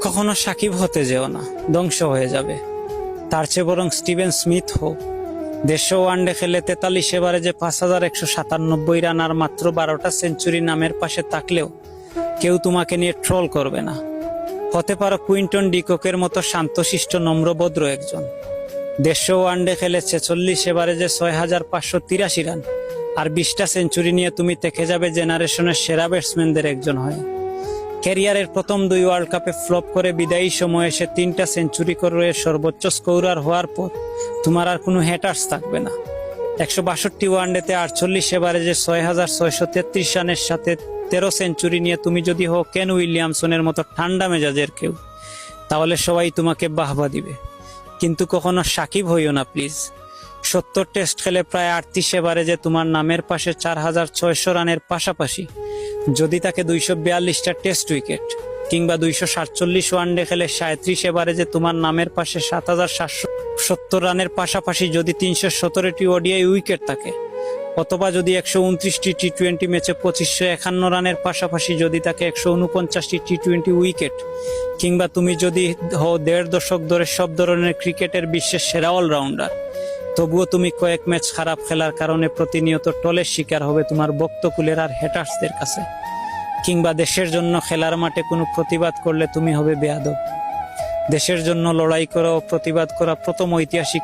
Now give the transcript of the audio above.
কখনো সাকিব হতে যেও না, ধ্বংস হয়ে যাবে। তার চেয়ে বরং স্টিভেন স্মিথ হোক। 150 ওয়ানডে খেলে 43 এভারেজে 5197 রান আর মাত্র 12টা সেঞ্চুরি নামের পাশে থাকলেও কেউ তোমাকে নিয়ে ট্রল করবে না। হতে পারো কুইন্টন ডিককের মতো শান্তশিষ্ট নম্রভদ্র একজন। 150 ওয়ানডে খেলে 46 এভারেজে 6583 রান আর 20টা সেঞ্চুরি নিয়ে তুমি থেকে যাবে জেনারেশনের সেরা ব্যাটসম্যানদের একজন হয়ে। ক্যারিয়ারের প্রথম 2 ওয়ার্ল্ড কাপে ফ্লপ করে বিদায়ী সময়ে এসে 3টা সেঞ্চুরি করে সর্বোচ্চ স্কোরার হওয়ার পর তোমার আর কোনো হ্যাটার্স থাকবে না। 162 ওয়ানডেতে 48 এভারেজে 6633 রানের সাথে 13 সেঞ্চুরি নিয়ে তুমি যদি হও কেন উইলিয়ামসনের মতো ঠান্ডা মেজাজের কেউ, তাহলে সবাই তোমাকে বাহবা দিবে। কিন্তু কখনো সাকিব হইও না প্লিজ। 70 টেস্ট খেলে প্রায় 38 এভারেজে তোমার নামের পাশে 4600 রানের পাশাপাশি যদি তাকে 242টা টেস্ট উইকেট কিংবা 247 ওয়ানডে খেলে 37 এভারেজে তোমার নামের পাশে 7770 রানের পাশাপাশি যদি 317টি ওডিআই উইকেট থাকে, অথবা যদি 129টি টি-20 ম্যাচে 2551 রানের পাশাপাশি যদি তাকে 149টি টি-20 উইকেট কিংবা তুমি যদি হও 1.5 দশক ধরে সব ধরনের ক্রিকেটের বিশ্বের সেরা অলরাউন্ডার, তবুও তুমি কয়েক ম্যাচ খারাপ খেলার কারণে প্রতিনিয়ত টলের শিকার হবে তোমার ভক্তকুলের আর হ্যাটার্সদের কাছে। কিংবা দেশের জন্য খেলার মাঠে কোনো প্রতিবাদ করলে তুমি হবে বেয়াদব। দেশের জন্য লড়াই করা ও প্রতিবাদ করা প্রথম ঐতিহাসিক